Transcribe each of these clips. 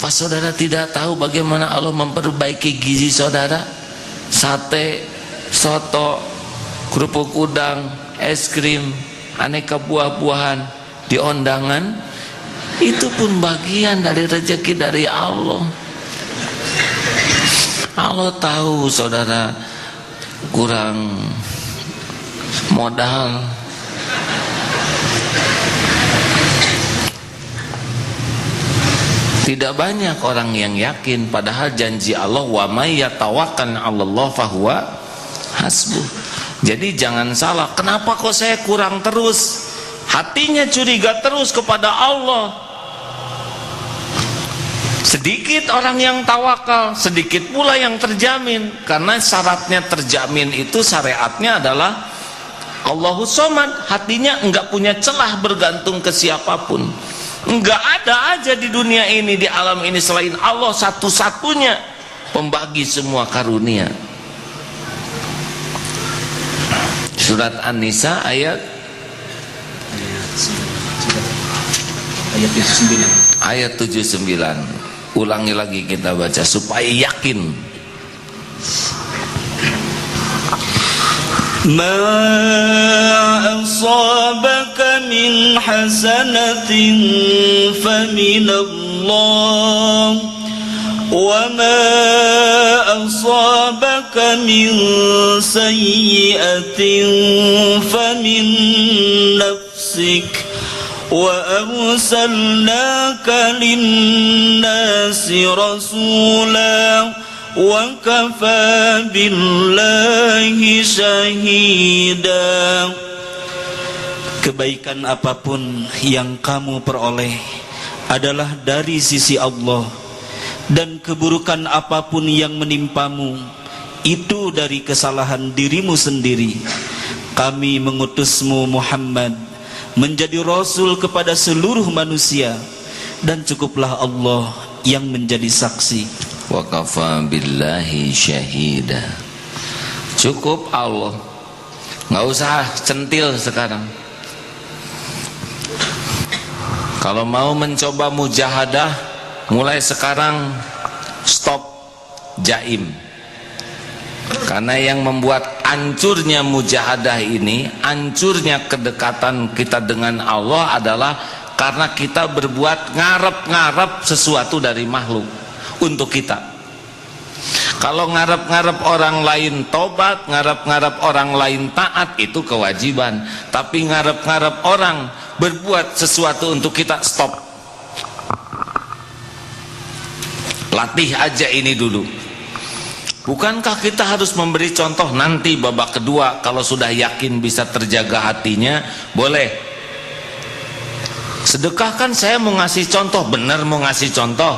Apa saudara tidak tahu bagaimana Allah memperbaiki gizi saudara? Sate, soto, kerupuk udang, es krim, aneka buah-buahan di undangan, itu pun bagian dari rezeki dari Allah. Allah tahu saudara kurang modal, tidak banyak orang yang yakin, padahal janji Allah, wa may yatawakkal 'alallah fahuwa hasbuh. Jadi jangan salah, kenapa kok saya kurang terus? Hatinya curiga terus kepada Allah. Sedikit orang yang tawakal, sedikit pula yang terjamin. Karena syaratnya terjamin itu, syariatnya adalah Allahus Somad, hatinya enggak punya celah bergantung ke siapapun. Enggak ada aja di dunia ini, di alam ini selain Allah satu-satunya pembagi semua karunia. Surat An-Nisa ayat 79. Ulangi lagi kita baca supaya yakin. Ma asabaka min hasanatin faminallah wa ma asabaka min sayyi'atin famin nafsik wa arsalnaka linnasi rasula wa kafa billahi syahida. Kebaikan apapun yang kamu peroleh adalah dari sisi Allah, dan keburukan apapun yang menimpamu itu dari kesalahan dirimu sendiri. Kami mengutusmu Muhammad menjadi rasul kepada seluruh manusia, dan cukuplah Allah yang menjadi saksi. Wa kafa billahi syahida. Cukup Allah, nggak usah centil sekarang. Kalau mau mencoba mujahadah, mulai sekarang stop jaim. Karena yang membuat hancurnya mujahadah ini, hancurnya kedekatan kita dengan Allah adalah karena kita berbuat ngarep-ngarep sesuatu dari makhluk untuk kita. Kalau ngarep-ngarep orang lain tobat, ngarep-ngarep orang lain taat, itu kewajiban. Tapi ngarep-ngarep orang berbuat sesuatu untuk kita, stop. Latih aja ini dulu. Bukankah kita harus memberi contoh nanti babak kedua, kalau sudah yakin bisa terjaga hatinya, boleh. Sedekah kan saya mau ngasih contoh, benar mau ngasih contoh.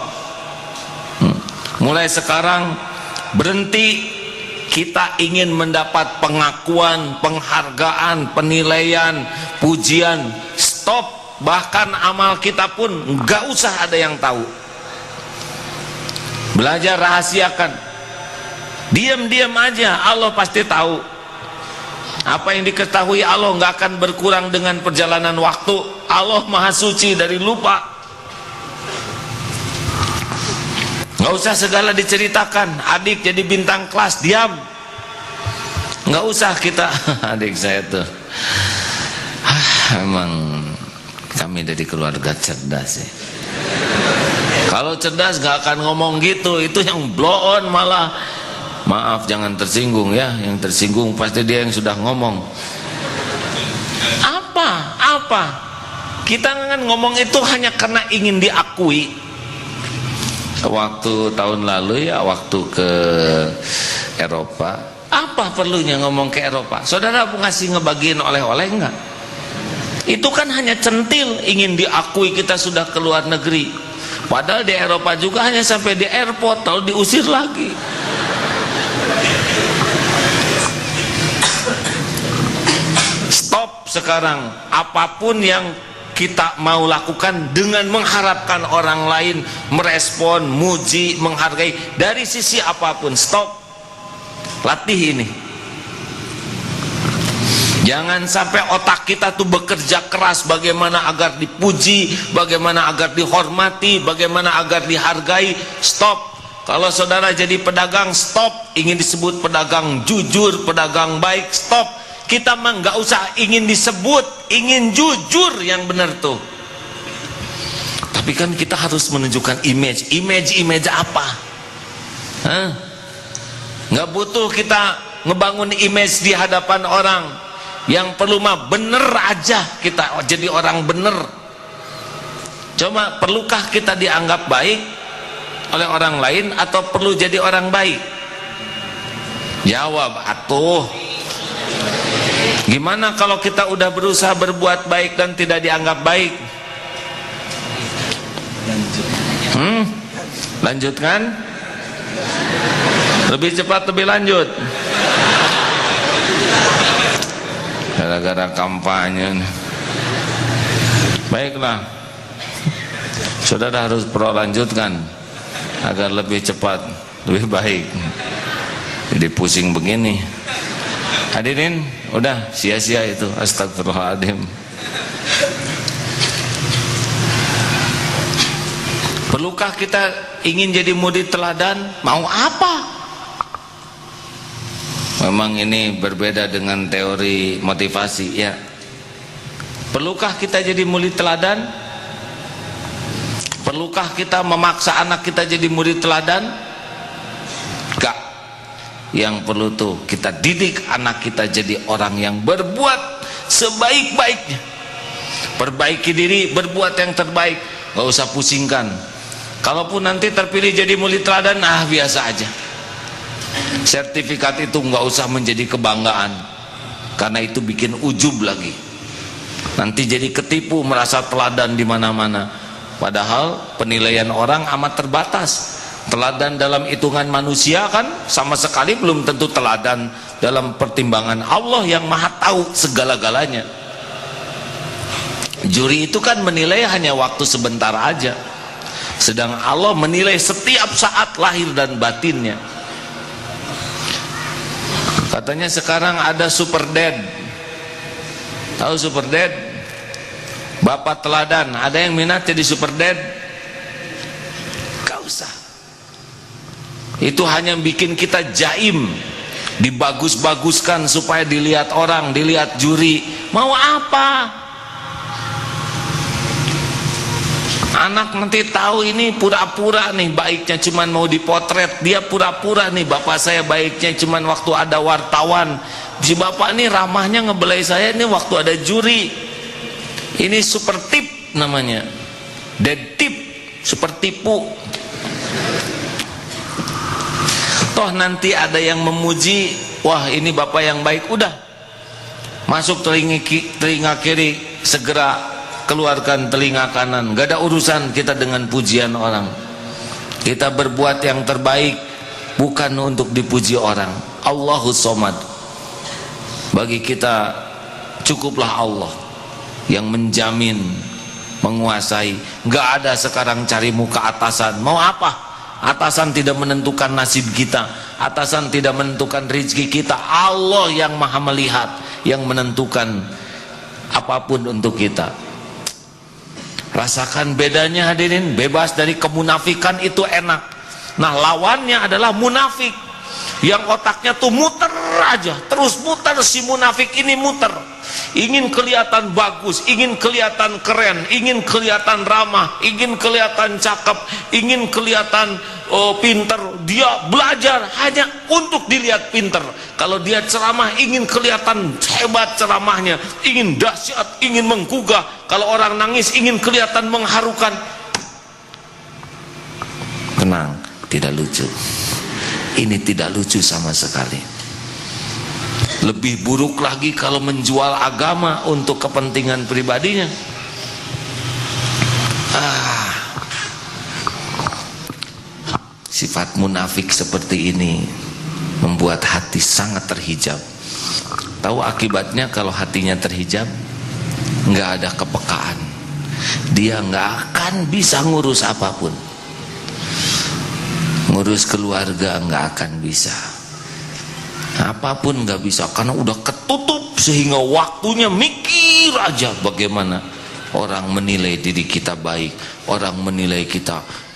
Mulai sekarang berhenti kita ingin mendapat pengakuan, penghargaan, penilaian, pujian. Stop. Bahkan amal kita pun nggak usah ada yang tahu. Belajar rahasiakan. Diam-diam aja, Allah pasti tahu. Apa yang diketahui Allah nggak akan berkurang dengan perjalanan waktu. Allah maha suci dari lupa. Nggak usah segala diceritakan. Adik jadi bintang kelas, diam. Nggak usah kita. Adik saya tuh emang kami dari keluarga cerdas ya. Kalau cerdas nggak akan ngomong gitu. Itu yang blow on malah. Maaf jangan tersinggung ya. Yang tersinggung pasti dia yang sudah ngomong. Apa kita kan ngomong itu hanya karena ingin diakui. Waktu tahun lalu ya, waktu ke Eropa, apa perlunya ngomong ke Eropa? Saudara ngasih ngebagiin oleh-oleh enggak? Itu kan hanya centil, ingin diakui kita sudah ke luar negeri. Padahal di Eropa juga hanya sampai di airport, lalu diusir lagi. Stop sekarang. Apapun yang kita mau lakukan dengan mengharapkan orang lain merespon, muji, menghargai dari sisi apapun, stop. Latih ini. Jangan sampai otak kita tuh bekerja keras bagaimana agar dipuji, bagaimana agar dihormati, bagaimana agar dihargai. Stop. Kalau saudara jadi pedagang, stop. Ingin disebut pedagang jujur, pedagang baik, stop. Kita mah nggak usah ingin disebut, ingin jujur yang benar tuh. Tapi kan kita harus menunjukkan image apa? Hah? Nggak butuh kita ngebangun image di hadapan orang. Yang perlu mah bener aja kita jadi orang bener. Coba perlukah kita dianggap baik oleh orang lain atau perlu jadi orang baik? Jawab atuh. Gimana kalau kita udah berusaha berbuat baik dan tidak dianggap baik? Lanjutkan. Lebih cepat, lebih lanjut. Gara-gara kampanye. Baiklah, saudara harus lanjutkan agar lebih cepat, lebih baik. Jadi pusing begini. Hadirin, udah sia-sia itu. Astagfirullahaladzim. Perlukah kita ingin jadi murid teladan? Mau apa? Memang ini berbeda dengan teori motivasi, ya. Perlukah kita jadi murid teladan? Perlukah kita memaksa anak kita jadi murid teladan? Enggak. Yang perlu tuh kita didik anak kita jadi orang yang berbuat sebaik-baiknya. Perbaiki diri, berbuat yang terbaik. Gak usah pusingkan. Kalaupun nanti terpilih jadi murid teladan, biasa aja. Sertifikat itu nggak usah menjadi kebanggaan, karena itu bikin ujub lagi. Nanti jadi ketipu, merasa teladan di mana-mana. Padahal penilaian orang amat terbatas. Teladan dalam hitungan manusia kan sama sekali belum tentu teladan dalam pertimbangan Allah yang maha tahu segala-galanya. Juri itu kan menilai hanya waktu sebentar aja, sedang Allah menilai setiap saat lahir dan batinnya. Katanya sekarang ada super dad. Tahu super dad? Bapak teladan. Ada yang minat jadi super dad? Gak usah. Itu hanya bikin kita jaim, dibagus-baguskan supaya dilihat orang, dilihat juri. Mau apa? Anak nanti tahu ini pura-pura nih baiknya cuman mau dipotret. Dia pura-pura nih, bapak saya baiknya cuman waktu ada wartawan. Si bapak nih ramahnya ngebelai saya ini waktu ada juri. Ini super tip namanya, dead tip, super tipu. Toh nanti ada yang memuji, wah ini bapak yang baik, udah masuk telinga kiri, segera keluarkan telinga kanan. Gak ada urusan kita dengan pujian orang. Kita berbuat yang terbaik bukan untuk dipuji orang. Allahus Somad. Bagi kita cukuplah Allah yang menjamin, menguasai. Gak ada sekarang cari muka atasan. Mau apa? Atasan tidak menentukan nasib kita, atasan tidak menentukan rezeki kita. Allah yang maha melihat, yang menentukan apapun untuk kita. Rasakan bedanya hadirin. Bebas dari kemunafikan itu enak. Nah lawannya adalah munafik, yang otaknya tuh muter aja, terus muter. Si munafik ini muter, ingin kelihatan bagus, ingin kelihatan keren, ingin kelihatan ramah, ingin kelihatan cakep, ingin kelihatan pinter. Dia belajar hanya untuk dilihat pinter. Kalau dia ceramah ingin kelihatan hebat ceramahnya, ingin dahsyat, ingin menggugah. Kalau orang nangis ingin kelihatan mengharukan. Tenang, tidak lucu. Ini tidak lucu sama sekali. Lebih buruk lagi kalau menjual agama untuk kepentingan pribadinya. Sifat munafik seperti ini membuat hati sangat terhijab. Tahu akibatnya kalau hatinya terhijab? Nggak ada kepekaan. Dia nggak akan bisa ngurus apapun. Ngurus keluarga nggak akan bisa. apapun nggak bisa, karena udah ketutup, sehingga waktunya mikir aja bagaimana orang menilai diri kita baik, orang menilai kita